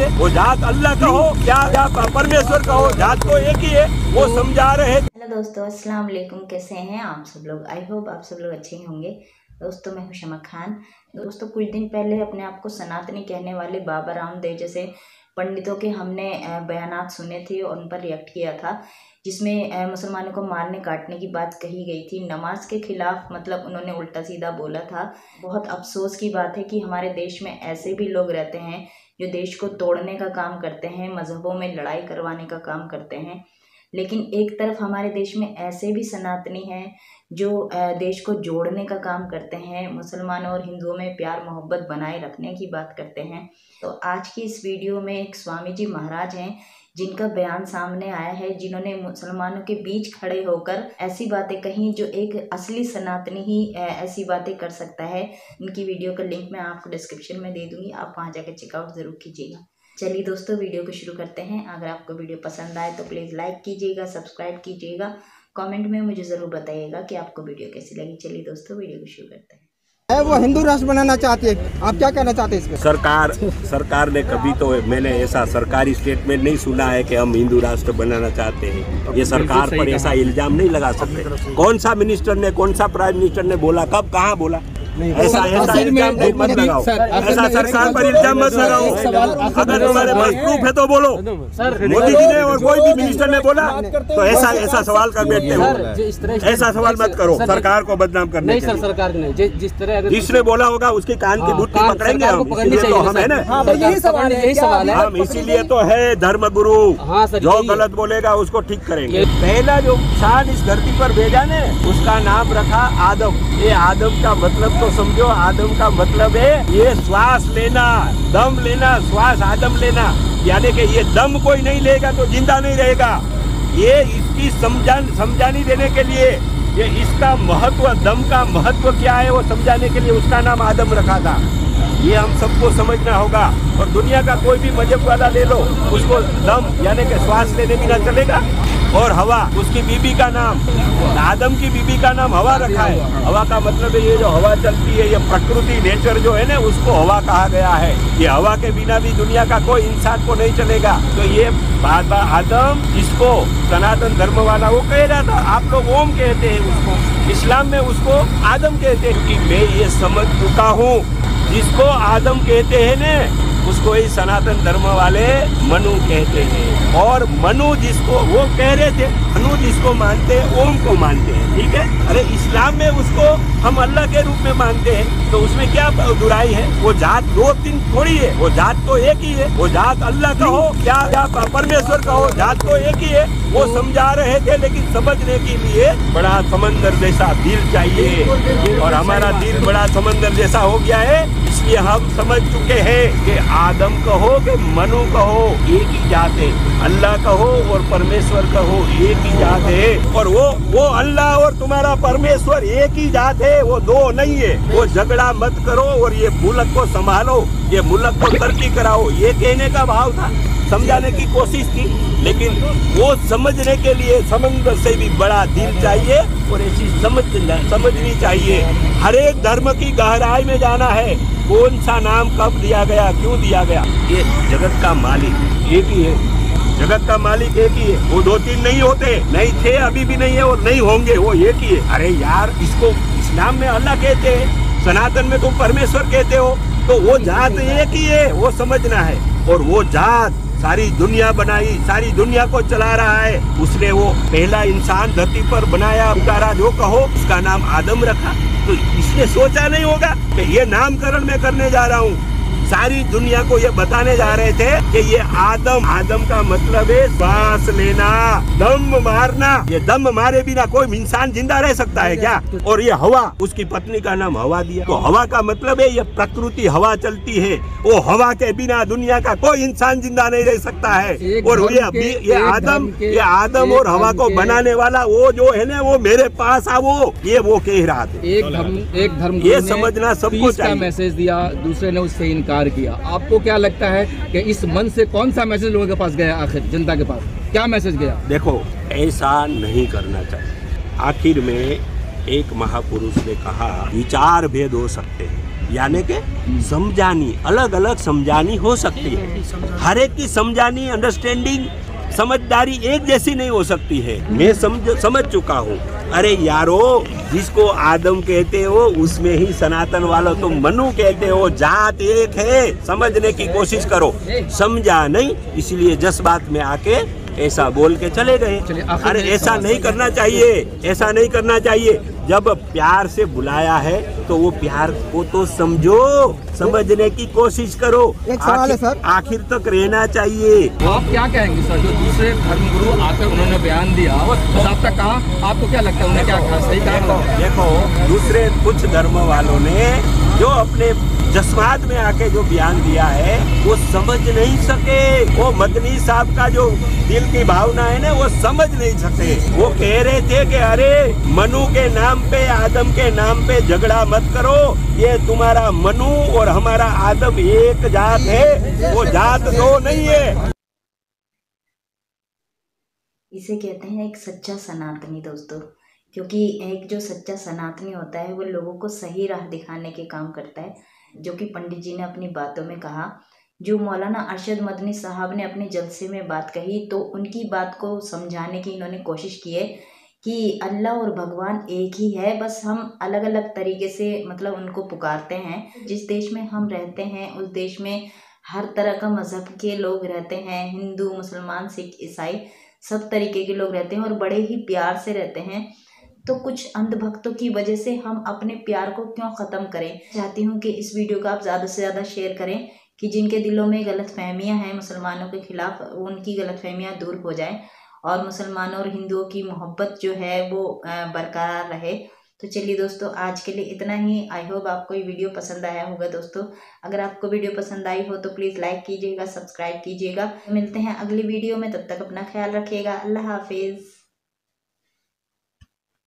चाहिए। वो जात अल्लाह का हो क्या परमेश्वर का हो, जात तो एक ही है, वो समझा रहे। हेलो दोस्तों, अस्सलाम वालेकुम। कैसे हैं आप सब लोग? आई होप आप सब लोग अच्छे ही होंगे। दोस्तों, मैं हूं शमा खान। दोस्तों, कुछ दिन पहले अपने आप को सनातनी कहने वाले बाबा रामदेव जैसे पंडितों के हमने बयानात सुने थे और उन पर रिएक्ट किया था, जिसमें मुसलमानों को मारने काटने की बात कही गई थी। नमाज के खिलाफ मतलब उन्होंने उल्टा सीधा बोला था। बहुत अफसोस की बात है कि हमारे देश में ऐसे भी लोग रहते हैं जो देश को तोड़ने का काम करते हैं, मजहबों में लड़ाई करवाने का काम करते हैं। लेकिन एक तरफ हमारे देश में ऐसे भी सनातनी हैं जो देश को जोड़ने का काम करते हैं, मुसलमानों और हिंदुओं में प्यार मोहब्बत बनाए रखने की बात करते हैं। तो आज की इस वीडियो में एक स्वामी जी महाराज हैं जिनका बयान सामने आया है, जिन्होंने मुसलमानों के बीच खड़े होकर ऐसी बातें कही जो एक असली सनातनी ही ऐसी बातें कर सकता है। उनकी वीडियो का लिंक मैं आपको डिस्क्रिप्शन में दे दूँगी, आप वहाँ जाकर चेकआउट ज़रूर कीजिएगा। चलिए दोस्तों, वीडियो को शुरू करते हैं। अगर आपको वीडियो पसंद आए तो प्लीज़ लाइक कीजिएगा, सब्सक्राइब कीजिएगा, कमेंट में मुझे ज़रूर बताइएगा कि आपको वीडियो कैसी लगी। चलिए दोस्तों, वीडियो को शुरू करते हैं। वो हिंदू राष्ट्र बनाना चाहती है, आप क्या कहना चाहते हैं इस पर? सरकार ने कभी तो मैंने ऐसा सरकारी स्टेटमेंट नहीं सुना है कि हम हिंदू राष्ट्र बनाना चाहते हैं। ये सरकार पर ऐसा इल्जाम नहीं लगा सकते। कौन सा मिनिस्टर ने, कौन सा प्राइम मिनिस्टर ने बोला, कब कहाँ बोला? ऐसा इल्जाम मत लगाओ, ऐसा सरकार पर इल्जाम मत लगाओ। अगर तुम्हारे पास प्रूफ है तो बोलो। मोदी जी ने और कोई भी मिनिस्टर ने बोला तो ऐसा सवाल कर बैठते हो। ऐसा सवाल मत करो सरकार को बदनाम करने के लिए। सरकार ने जिस तरह जिसने बोला होगा उसके कान की बुट्टी पकड़ेंगे हम, इसीलिए तो हम है ना। यही सवाल है, हम इसीलिए तो है धर्म गुरु। जो गलत बोलेगा उसको ठीक करेंगे। पहला जो इंसान इस धरती पर भेजा ने उसका नाम रखा आदम। ये आदम का मतलब तो समझो, आदम का मतलब है ये श्वास लेना, दम लेना, श्वास आदम लेना, यानी कि ये दम कोई नहीं लेगा तो जिंदा नहीं रहेगा। ये इसकी समझानी देने के लिए, ये इसका महत्व, दम का महत्व क्या है वो समझाने के लिए उसका नाम आदम रखा था। ये हम सबको समझना होगा। और दुनिया का कोई भी मजहब वाला ले लो, उसको दम यानी कि श्वास लेने बिना चलेगा। और हवा, उसकी बीबी का नाम, आदम की बीबी का नाम हवा रखा है। हवा का मतलब है ये जो हवा चलती है, ये प्रकृति, नेचर जो है ना, उसको हवा कहा गया है। ये हवा के बिना भी दुनिया का कोई इंसान को नहीं चलेगा। तो ये बाबा आदम, जिसको सनातन धर्म वाला वो कह रहा था, आप लोग ओम कहते हैं उसको, इस्लाम में उसको आदम कहते हैं। कि मैं ये समझ चुका हूँ, जिसको आदम कहते हैं न उसको ही सनातन धर्म वाले मनु कहते हैं। और मनु जिसको वो कह रहे थे, मनु जिसको मानते हैं ओम को मानते हैं, ठीक है। अरे इस्लाम में उसको हम अल्लाह के रूप में मानते हैं, तो उसमें क्या बुराई है? वो जात दो तीन थोड़ी है, वो जात तो एक ही है। वो जात अल्लाह का हो क्या परमेश्वर का हो, जात तो एक ही है। वो समझा रहे थे, लेकिन समझने के लिए बड़ा समंदर जैसा दिल चाहिए, और हमारा दिल बड़ा समंदर जैसा हो गया है। इसलिए हम समझ चुके हैं कि आदम कहो कि मनु कहो, एक ही जात है। अल्लाह कहो और परमेश्वर कहो, एक ही जात है। और वो अल्लाह और तुम्हारा परमेश्वर एक ही जात है, वो दो नहीं है। वो झगड़ा मत करो और ये मुल्क को संभालो, ये मुल्क को तरक्की कराओ, ये कहने का भाव था। समझाने की कोशिश की, लेकिन वो समझने के लिए समंदर से भी बड़ा दिल चाहिए और ऐसी समझनी चाहिए। हर एक धर्म की गहराई में जाना है। कौन सा नाम कब दिया गया, क्यों दिया गया? ये जगत का मालिक एक ही है, जगत का मालिक एक ही है। वो दो तीन नहीं होते, नहीं थे, अभी भी नहीं है और नहीं होंगे, वो एक ही है। अरे यार, इसको इस्लाम में अल्लाह कहते हैं, सनातन में तुम परमेश्वर कहते हो, तो वो जात एक ही है, वो समझना है। और वो जात सारी दुनिया बनाई, सारी दुनिया को चला रहा है। उसने वो पहला इंसान धरती पर बनाया, उतारा, जो कहो, उसका नाम आदम रखा। तो इसने सोचा नहीं होगा कि ये नामकरण मैं करने जा रहा हूँ। सारी दुनिया को ये बताने जा रहे थे कि ये आदम का मतलब है श्वास लेना, दम मारना। ये दम मारे बिना कोई इंसान जिंदा रह सकता है क्या? और ये हवा, उसकी पत्नी का नाम हवा दिया। तो हवा का मतलब है ये प्रकृति, हवा चलती है, वो हवा के बिना दुनिया का कोई इंसान जिंदा नहीं रह सकता है। और ये आदम और हवा को बनाने वाला वो जो है ना, वो मेरे पास आओ, ये वो कह रहा था। एक धर्म ये समझना सबको चाहिए। मैसेज दिया, दूसरे ने उससे इनकार किया। आपको क्या लगता है कि इस मन से कौन सा मैसेज लोगों के पास गया? आखिर जनता के पास क्या मैसेज गया? देखो, ऐसा नहीं करना चाहिए। आखिर में एक महापुरुष ने कहा, विचार भेद हो सकते हैं, यानी कि समझानी, अलग अलग समझानी हो सकती है। हर एक की समझानी, अंडरस्टैंडिंग, समझदारी एक जैसी नहीं हो सकती है। मैं समझ चुका हूँ। अरे यारो, जिसको आदम कहते हो उसमें ही सनातन वालों तो मनु कहते हो। जात एक है, समझने की कोशिश करो, समझा नहीं, इसलिए जज्बात में आके ऐसा बोल के चले गए। अरे ऐसा नहीं करना चाहिए, ऐसा नहीं करना चाहिए। जब प्यार से बुलाया है तो वो प्यार को तो समझो, समझने की कोशिश करो। एक सवाल है सर, आखिर तक रहना चाहिए। तो आप क्या कहेंगे सर, जो दूसरे धर्मगुरु आकर उन्होंने बयान दिया, आप तक कहा, आपको क्या लगता है उन्हें क्या कहा, सही कहा? देखो, दूसरे कुछ धर्म वालों ने जो अपने जज्बात में आके जो बयान दिया है वो समझ नहीं सके। वो मदनी साहब का जो दिल की भावना है ना, वो समझ नहीं सके। वो कह रहे थे कि अरे मनु के नाम पे, आदम के नाम पे झगड़ा मत करो, ये तुम्हारा मनु और हमारा आदम एक जात है, वो जात दो नहीं है। इसे कहते हैं एक सच्चा सनातनी दोस्तों, क्योंकि एक जो सच्चा सनातनी होता है वो लोगों को सही राह दिखाने के काम करता है, जो कि पंडित जी ने अपनी बातों में कहा। जो मौलाना अरशद मदनी साहब ने अपने जलसे में बात कही, तो उनकी बात को समझाने की इन्होंने कोशिश की है कि अल्लाह और भगवान एक ही है, बस हम अलग अलग तरीके से मतलब उनको पुकारते हैं। जिस देश में हम रहते हैं उस देश में हर तरह का मज़हब के लोग रहते हैं, हिंदू, मुसलमान, सिख, ईसाई, सब तरीके के लोग रहते हैं और बड़े ही प्यार से रहते हैं। तो कुछ अंधभक्तों की वजह से हम अपने प्यार को क्यों ख़त्म करें। चाहती हूँ कि इस वीडियो को आप ज़्यादा से ज़्यादा शेयर करें कि जिनके दिलों में गलतफहमियाँ हैं मुसलमानों के खिलाफ, उनकी गलतफहमियाँ दूर हो जाएं और मुसलमानों और हिंदुओं की मोहब्बत जो है वो बरकरार रहे। तो चलिए दोस्तों, आज के लिए इतना ही। आई होप आपको ये वीडियो पसंद आया होगा दोस्तों। अगर आपको वीडियो पसंद आई हो तो प्लीज़ लाइक कीजिएगा, सब्सक्राइब कीजिएगा। मिलते हैं अगली वीडियो में, तब तक अपना ख्याल रखिएगा। अल्लाह हाफिज़।